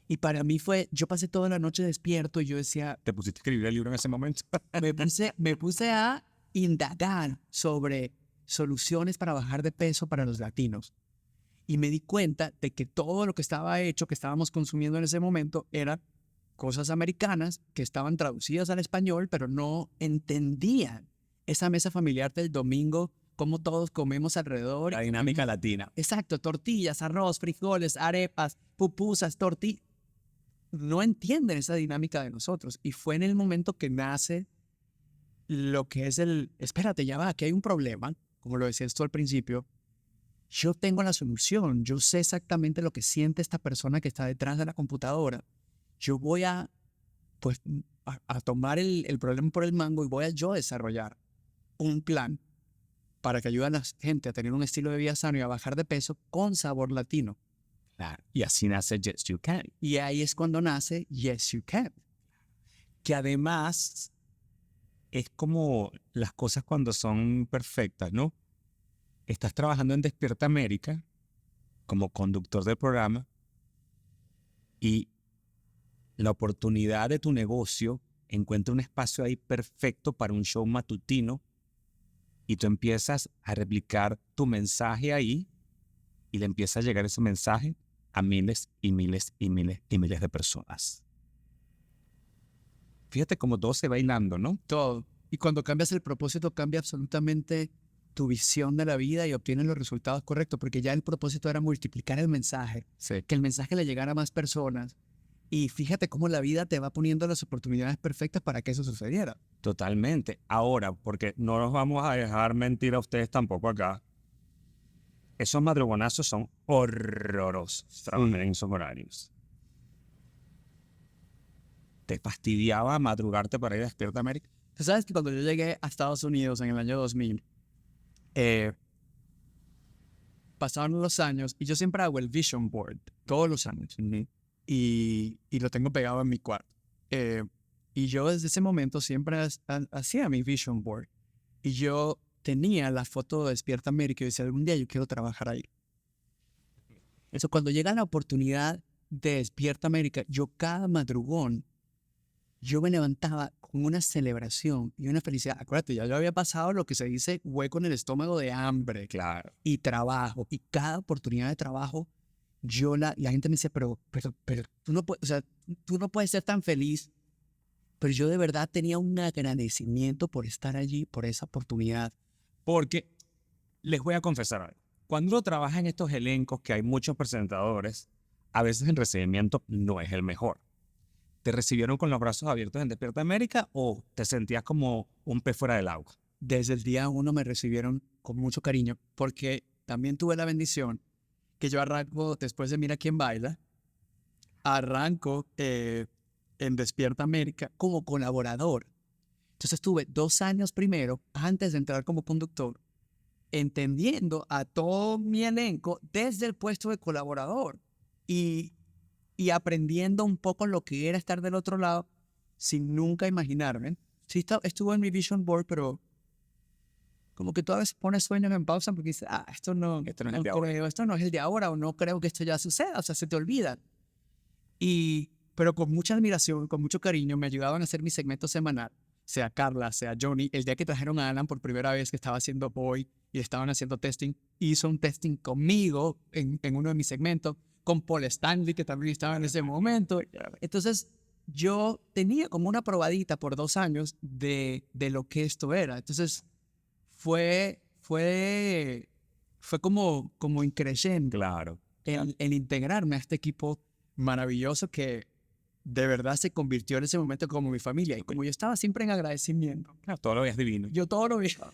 Y para mí yo pasé toda la noche despierto y yo decía, ¿Te pusiste a escribir el libro en ese momento? me puse a indagar sobre soluciones para bajar de peso para los latinos. Y me di cuenta de que todo lo que estaba hecho, que estábamos consumiendo en ese momento, eran cosas americanas que estaban traducidas al español, pero no entendían esa mesa familiar del domingo, cómo todos comemos alrededor. La dinámica latina. Exacto, tortillas, arroz, frijoles, arepas, pupusas, tortillas. No entienden esa dinámica de nosotros. Y fue en el momento que nace lo que es espérate, ya va, aquí hay un problema, como lo decías tú al principio. Yo tengo la solución, yo sé exactamente lo que siente esta persona que está detrás de la computadora. Yo voy a tomar el problema por el mango y voy a yo desarrollar un plan para que ayude a la gente a tener un estilo de vida sano y a bajar de peso con sabor latino. Claro. Y así nace Yes You Can. Y ahí es cuando nace Yes You Can. Que además es como las cosas cuando son perfectas, ¿no? Estás trabajando en Despierta América como conductor del programa y la oportunidad de tu negocio encuentra un espacio ahí perfecto para un show matutino y tú empiezas a replicar tu mensaje ahí y le empieza a llegar ese mensaje a miles y miles y miles y miles de personas. Fíjate cómo todo se va hilando, ¿no? Todo. Y cuando cambias el propósito, cambia absolutamente tu visión de la vida y obtienes los resultados correctos, porque ya el propósito era multiplicar el mensaje, Sí. que el mensaje le llegara a más personas. Y fíjate cómo la vida te va poniendo las oportunidades perfectas para que eso sucediera. Totalmente. Ahora, porque no nos vamos a dejar mentir a ustedes tampoco acá, esos madrugonazos son horrorosos trabajar en esos horarios. ¿Te fastidiaba madrugarte para ir a Despierta América? Tú sabes que cuando yo llegué a Estados Unidos en el año 2000, pasaron los años y yo siempre hago el vision board, todos los años, y lo tengo pegado en mi cuarto. Y yo desde ese momento siempre hacía mi vision board. Y yo tenía la foto de Despierta América y decía, algún día yo quiero trabajar ahí. Eso, cuando llega la oportunidad de Despierta América, yo cada madrugón, yo me levantaba con una celebración y una felicidad. Acuérdate, ya yo había pasado lo que se dice hueco en el estómago de hambre. Claro. Y trabajo. Y cada oportunidad de trabajo, la gente me dice, pero tú no puedes, o sea, tú no puedes ser tan feliz. Pero yo de verdad tenía un agradecimiento por estar allí, por esa oportunidad. Porque les voy a confesar algo. Cuando uno trabaja en estos elencos que hay muchos presentadores, a veces el recibimiento no es el mejor. ¿Te recibieron con los brazos abiertos en Despierta América o te sentías como un pez fuera del agua? Desde el día uno me recibieron con mucho cariño, porque también tuve la bendición que yo arranco, después de Mira Quién Baila, arranco en Despierta América como colaborador. Entonces tuve 2 años primero, antes de entrar como conductor, entendiendo a todo mi elenco desde el puesto de colaborador y aprendiendo un poco lo que era estar del otro lado sin nunca imaginarme. Sí, estuvo en mi vision board, pero como que tú a veces pones sueños en pausa porque dices, esto no es el de ahora. Esto no es el de ahora, o no creo que esto ya suceda, o sea, se te olvida. Pero con mucha admiración, con mucho cariño, me ayudaban a hacer mi segmento semanal, sea Carla, sea Johnny. El día que trajeron a Alan por primera vez, que estaba haciendo Boy y estaban haciendo testing, hizo un testing conmigo en uno de mis segmentos, con Paul Stanley, que también estaba en ese momento. Entonces, yo tenía como una probadita por 2 años de lo que esto era. Entonces, fue como increyendo. Claro. El integrarme a este equipo maravilloso que de verdad se convirtió en ese momento como mi familia. Y como yo estaba siempre en agradecimiento. Claro, todo lo veías divino. Yo todo lo veía.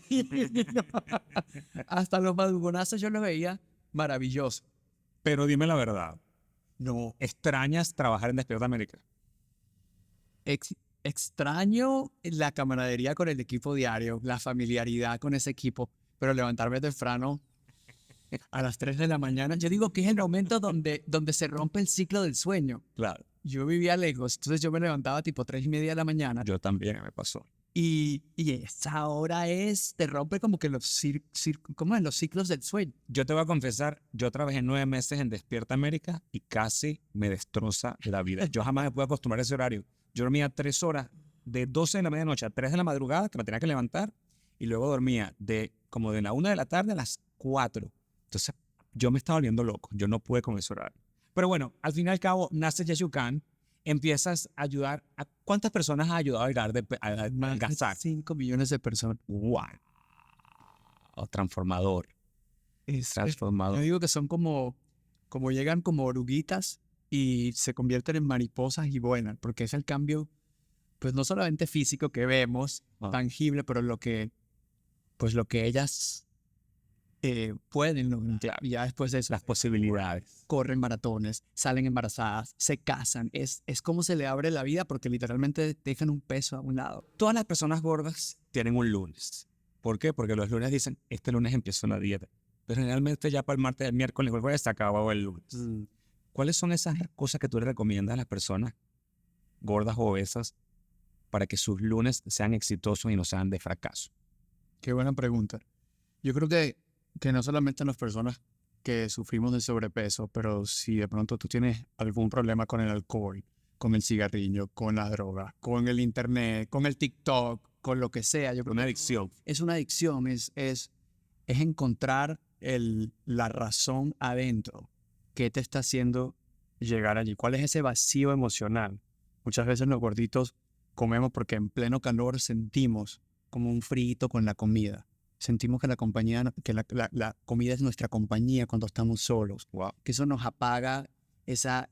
Hasta los madrugonazos yo lo veía maravilloso. Pero dime la verdad. No. ¿Extrañas trabajar en Despierta América? Extraño la camaradería con el equipo diario, la familiaridad con ese equipo, pero levantarme temprano a las 3 de la mañana, yo digo que es el momento donde se rompe el ciclo del sueño. Claro. yo vivía lejos, entonces yo me levantaba tipo 3:30 de la mañana. Yo también me pasó. Y esa hora te rompe como que ¿cómo es? Los ciclos del sueño. Yo te voy a confesar, yo trabajé 9 meses en Despierta América y casi me destroza la vida. Yo jamás me pude acostumbrar a ese horario. Yo dormía 3 horas, de 12 de la medianoche a 3 de la madrugada, que me tenía que levantar, y luego dormía como de la 1 de la tarde a las 4. Entonces, yo me estaba volviendo loco. Yo no pude con ese horario. Pero bueno, al fin y al cabo, nace Yes You Can. Empiezas a ayudar. ¿A cuántas personas has ayudado a adelgazar? 5 millones de personas. ¡Wow! Transformador. Transformador. Yo digo que son como llegan como oruguitas y se convierten en mariposas y vuelan, porque es el cambio, pues no solamente físico que vemos, tangible, pero lo que ellas pueden lograr. Y ya después de eso, Las posibilidades. corren maratones, salen embarazadas, se casan. Es como se le abre la vida porque literalmente dejan un peso a un lado. Todas las personas gordas tienen un lunes. ¿Por qué? Porque los lunes dicen, este lunes empiezo una dieta. Pero generalmente ya para el martes, el miércoles, el jueves se acabó el lunes. ¿Cuáles son esas cosas que tú le recomiendas a las personas gordas o obesas para que sus lunes sean exitosos y no sean de fracaso? Qué buena pregunta. Yo creo que no solamente las personas que sufrimos de sobrepeso, pero si de pronto tú tienes algún problema con el alcohol, con el cigarrillo, con la droga, con el internet, con el TikTok, con lo que sea. Yo creo Una que adicción. es una adicción, es encontrar la razón adentro que te está haciendo llegar allí. ¿Cuál es ese vacío emocional? Muchas veces los gorditos comemos porque en pleno calor sentimos como un frito con la comida. Sentimos que la comida es nuestra compañía cuando estamos solos. Wow. Que eso nos apaga esa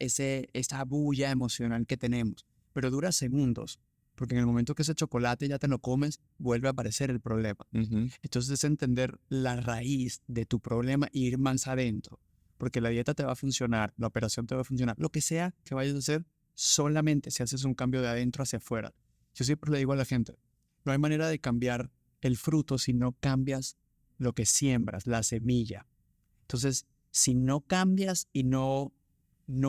bulla emocional que tenemos. Pero dura segundos, porque en el momento que ese chocolate ya te lo comes, vuelve a aparecer el problema. Entonces es entender la raíz de tu problema e ir más adentro. Porque la dieta te va a funcionar, la operación te va a funcionar, lo que sea que vayas a hacer, solamente si haces un cambio de adentro hacia afuera. Yo siempre le digo a la gente, no hay manera de cambiar el fruto si no cambias lo que siembras, la semilla. Entonces, si no cambias y no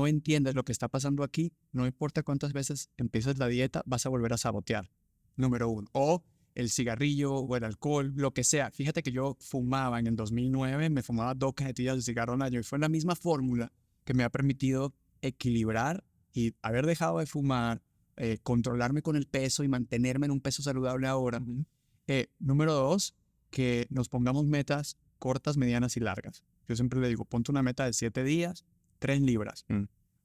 entiendes lo que está pasando aquí, no importa cuántas veces empieces la dieta, vas a volver a sabotear, número 1. O el cigarrillo o el alcohol, lo que sea. Fíjate que yo fumaba en el 2009, me fumaba 2 cajetillas de cigarro al año y fue la misma fórmula que me ha permitido equilibrar y haber dejado de fumar, controlarme con el peso y mantenerme en un peso saludable ahora. Número 2, que nos pongamos metas cortas, medianas y largas. Yo siempre le digo, ponte una meta de 7 días, 3 libras.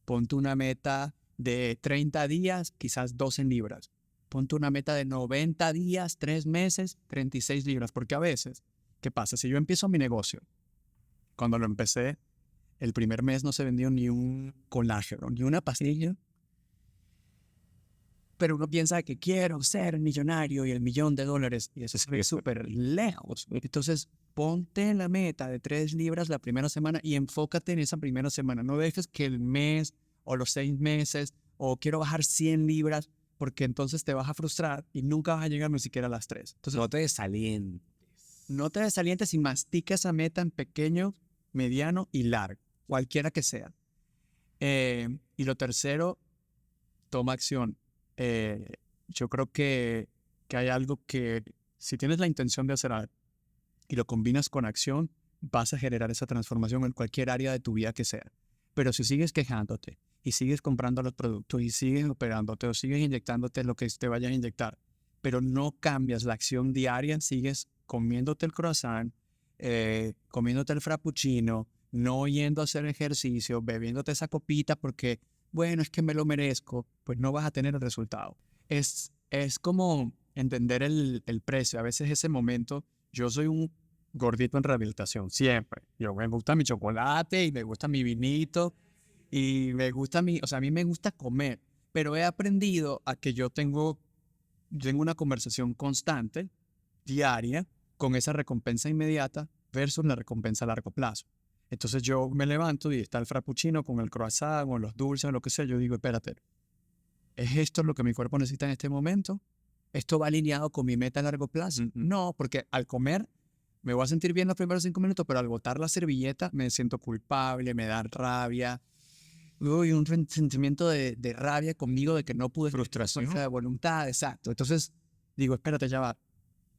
Ponte una meta de 30 días, quizás 12 libras. Ponte una meta de 90 días, 3 meses, 36 libras. Porque a veces, ¿qué pasa? Si yo empiezo mi negocio, cuando lo empecé, el primer mes no se vendió ni un colágeno, ni una pastilla. Pero uno piensa que quiero ser millonario y el $1.000.000 y eso se ve súper lejos. Entonces, ponte la meta de 3 libras la primera semana y enfócate en esa primera semana. No dejes que el mes o los 6 meses o quiero bajar 100 libras porque entonces te vas a frustrar y nunca vas a llegar ni siquiera a las 3. Entonces, No te desalientes. no te desalientes y mastica esa meta en pequeño, mediano y largo, cualquiera que sea. Y lo tercero, toma acción. Yo creo que hay algo que si tienes la intención de hacer algo y lo combinas con acción, vas a generar esa transformación en cualquier área de tu vida que sea. Pero si sigues quejándote y sigues comprando los productos y sigues operándote o sigues inyectándote lo que te vayan a inyectar, pero no cambias la acción diaria, sigues comiéndote el croissant, comiéndote el frappuccino, no yendo a hacer ejercicio, bebiéndote esa copita porque bueno, es que me lo merezco, pues no vas a tener el resultado. Es como entender el precio. A veces ese momento, yo soy un gordito en rehabilitación, siempre. Yo me gusta mi chocolate y me gusta mi vinito y me gusta a mí me gusta comer, pero he aprendido a que yo tengo una conversación constante, diaria, con esa recompensa inmediata versus la recompensa a largo plazo. Entonces yo me levanto y está el frappuccino con el croissant o los dulces o lo que sea. Yo digo, espérate, ¿es esto lo que mi cuerpo necesita en este momento? ¿Esto va alineado con mi meta a largo plazo? No, porque al comer me voy a sentir bien los primeros 5 minutos, pero al botar la servilleta me siento culpable, me da rabia. uy, un sentimiento de rabia conmigo de que no pude. Frustración. Fuerza de voluntad, exacto. Entonces digo, espérate, ya va.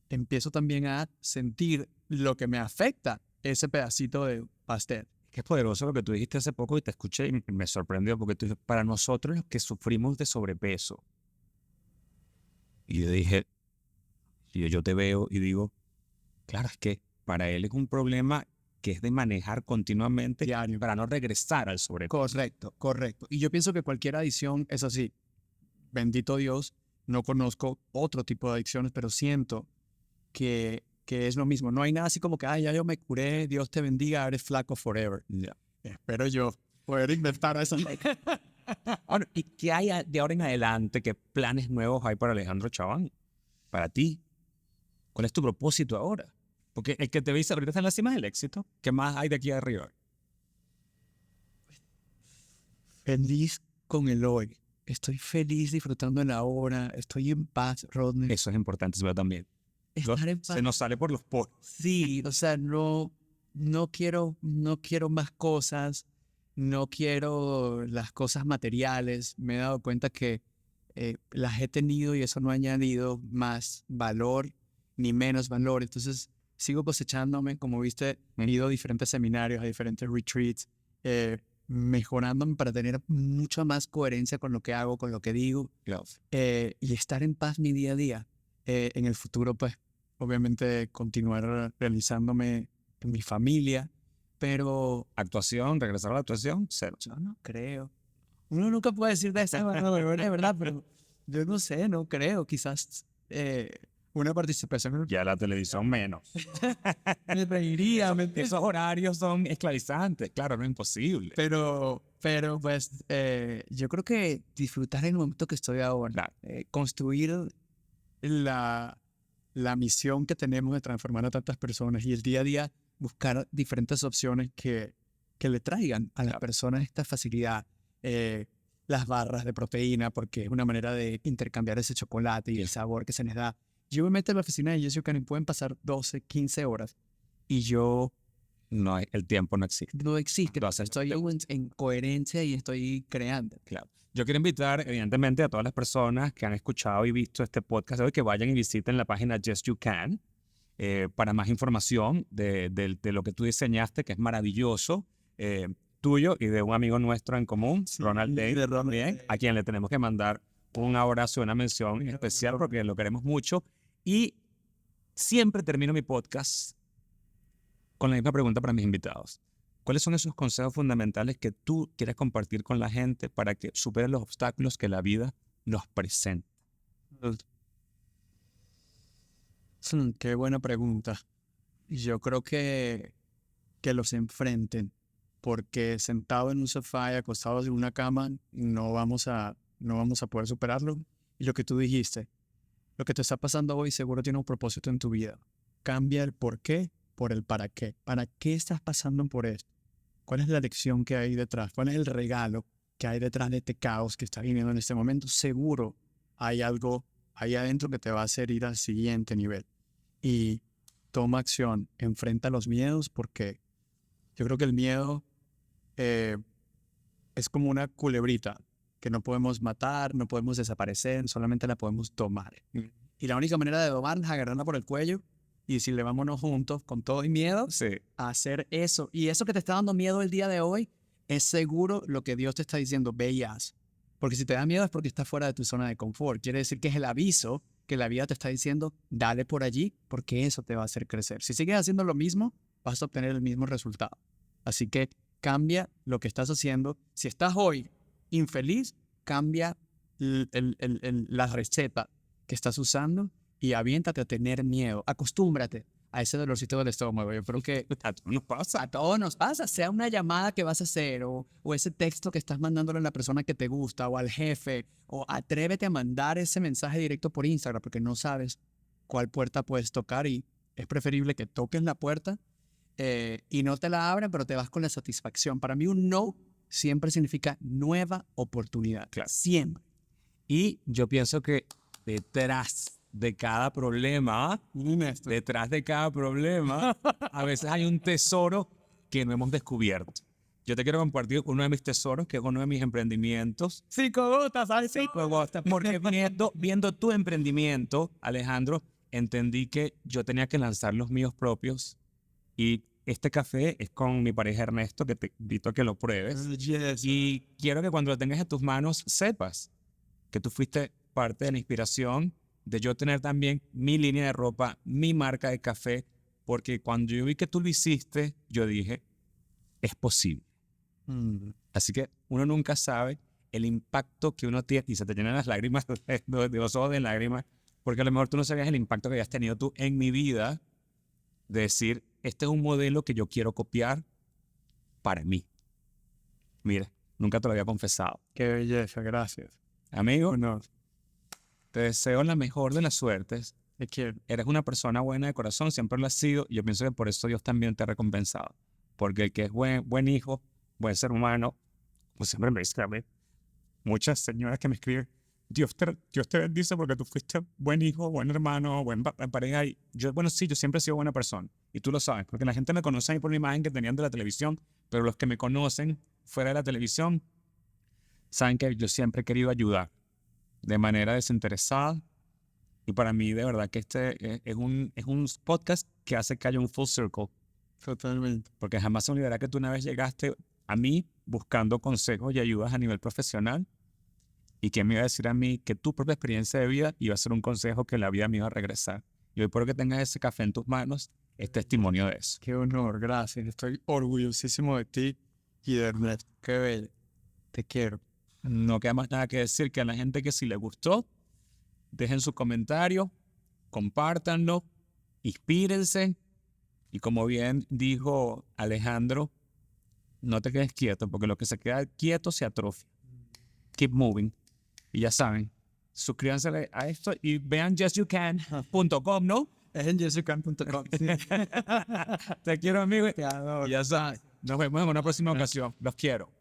Empiezo también a sentir lo que me afecta ese pedacito de pastel. Qué poderoso lo que tú dijiste hace poco y te escuché y me sorprendió porque tú dices, para nosotros los que sufrimos de sobrepeso. Y yo dije, yo te veo y digo, claro, es que para él es un problema que es de manejar continuamente Diario. para no regresar al sobrepeso. Correcto, correcto. Y yo pienso que cualquier adicción es así. Bendito Dios, no conozco otro tipo de adicciones, pero siento que es lo mismo. No hay nada así como que, ay, ya yo me curé, Dios te bendiga, eres flaco forever. Ya. Espero yo poder inventar eso. Ahora, ¿y qué hay de ahora en adelante? ¿Qué planes nuevos hay para Alejandro Chaván? Para ti. ¿Cuál es tu propósito ahora? Porque el que te veis ahorita está en la cima del éxito. ¿Qué más hay de aquí arriba? Feliz con el hoy. Estoy feliz disfrutando de la hora. Estoy en paz, Rodney. Eso es importante, eso también. Estar en paz. Se nos sale por los poros. Sí, o sea, no quiero más cosas, no quiero las cosas materiales. Me he dado cuenta que las he tenido y eso no ha añadido más valor ni menos valor. Entonces, sigo cosechándome. Como viste, he ido a diferentes seminarios, a diferentes retreats, mejorándome para tener mucha más coherencia con lo que hago, con lo que digo, y estar en paz mi día a día. En el futuro, pues, obviamente continuar realizándome en mi familia, pero Actuación, regresar a la actuación, cero. yo no creo. Uno nunca puede decir de esa manera, es verdad, pero yo no sé, no creo. Quizás una participación Ya la televisión menos. me reiría, Esos horarios son esclavizantes, claro, no es imposible. pero pues yo creo que disfrutar el momento que estoy ahora, Claro. construir la misión que tenemos de transformar a tantas personas y el día a día buscar diferentes opciones que le traigan a las personas esta facilidad. Las barras de proteína, porque es una manera de intercambiar ese chocolate y el sabor que se les da. Yo me meto en la oficina de Jessica y pueden pasar 12, 15 horas y yo No hay, el tiempo no existe. no existe. Lo haces. Estoy en coherencia y estoy creando. Claro. Yo quiero invitar, evidentemente, a todas las personas que han escuchado y visto este podcast hoy que vayan y visiten la página Yes You Can para más información de lo que tú diseñaste, que es maravilloso, tuyo y de un amigo nuestro en común, Ronald Day, de Ronald también, Day. a quien le tenemos que mandar un abrazo y una mención especial porque lo queremos mucho. Y siempre termino mi podcast con la misma pregunta para mis invitados. ¿Cuáles son esos consejos fundamentales que tú quieres compartir con la gente para que superen los obstáculos que la vida nos presenta? Qué buena pregunta. Yo creo que los enfrenten, porque sentado en un sofá y acostados en una cama no vamos a poder superarlo. Y lo que tú dijiste, lo que te está pasando hoy seguro tiene un propósito en tu vida. Cambia el por qué por el para qué. ¿Para qué estás pasando por esto? ¿Cuál es la lección que hay detrás? ¿Cuál es el regalo que hay detrás de este caos que estás viviendo en este momento? Seguro hay algo ahí adentro que te va a hacer ir al siguiente nivel. Y toma acción, enfrenta los miedos, porque yo creo que el miedo es como una culebrita que no podemos matar, no podemos desaparecer, solamente la podemos tomar. Y la única manera de domarla es agarrarla por el cuello y decirle, vámonos juntos, con todo y miedo, a hacer eso. Y eso que te está dando miedo el día de hoy es seguro lo que Dios te está diciendo, ve y haz. Porque si te da miedo es porque estás fuera de tu zona de confort. Quiere decir que es el aviso que la vida te está diciendo, dale por allí, porque eso te va a hacer crecer. Si sigues haciendo lo mismo, vas a obtener el mismo resultado. Así que cambia lo que estás haciendo. Si estás hoy infeliz, cambia la receta que estás usando y aviéntate a tener miedo. Acostúmbrate a ese dolorcito del estómago. Yo creo que A todos nos pasa. a todos nos pasa, sea una llamada que vas a hacer o ese texto que estás mandándole a la persona que te gusta o al jefe, o atrévete a mandar ese mensaje directo por Instagram porque no sabes cuál puerta puedes tocar y es preferible que toques la puerta y no te la abran, pero te vas con la satisfacción. Para mí un no siempre significa nueva oportunidad. Claro. Siempre. Y yo pienso que detrás de cada problema, a veces hay un tesoro que no hemos descubierto. yo te quiero compartir uno de mis tesoros, que es uno de mis emprendimientos. 5 gotas, ¿sabes? 5 gotas. Porque viendo tu emprendimiento, Alejandro, entendí que yo tenía que lanzar los míos propios. Y este café es con mi pareja Ernesto, que te invito a que lo pruebes. Yes. Y quiero que cuando lo tengas en tus manos sepas que tú fuiste parte de la inspiración de yo tener también mi línea de ropa, mi marca de café, porque cuando yo vi que tú lo hiciste, yo dije, es posible. Así que uno nunca sabe el impacto que uno tiene, y se te llenan las lágrimas, de los ojos de lágrimas, porque a lo mejor tú no sabías el impacto que habías tenido tú en mi vida, de decir, este es un modelo que yo quiero copiar para mí. Mira, nunca te lo había confesado. Qué belleza, gracias. Amigo, No, te deseo la mejor de las suertes. te quiero. Eres una persona buena de corazón, siempre lo has sido, y yo pienso que por eso Dios también te ha recompensado. Porque el que es buen hijo, buen ser humano, pues siempre me dice a mí, muchas señoras que me escriben, Dios te bendice porque tú fuiste buen hijo, buen hermano, buen pareja. Y yo, bueno, sí, yo siempre he sido buena persona. Y tú lo sabes, porque la gente me conoce a mí por la imagen que tenían de la televisión, pero los que me conocen fuera de la televisión saben que yo siempre he querido ayudar de manera desinteresada. Y para mí, de verdad, que este es un podcast que hace que haya un full circle. Totalmente. Porque jamás se me olvidará que tú una vez llegaste a mí buscando consejos y ayudas a nivel profesional. ¿Y quién me iba a decir a mí que tu propia experiencia de vida iba a ser un consejo que la vida me iba a regresar? Y hoy, por que tengas ese café en tus manos, es testimonio de eso. Qué honor, gracias. Estoy orgullosísimo de ti y de Ernesto. Qué bello. Te quiero. No queda más nada que decir que a la gente que si les gustó, dejen su comentario, compártanlo, inspírense. Y como bien dijo Alejandro, no te quedes quieto, porque lo que se queda quieto se atrofia. Keep moving. Y ya saben, suscríbanse a esto y vean yesyoucan.com, ¿no? Es en jessican.com. Sí. Te quiero, amigo. Te adoro. Y ya saben, nos vemos en una próxima ocasión. Los quiero.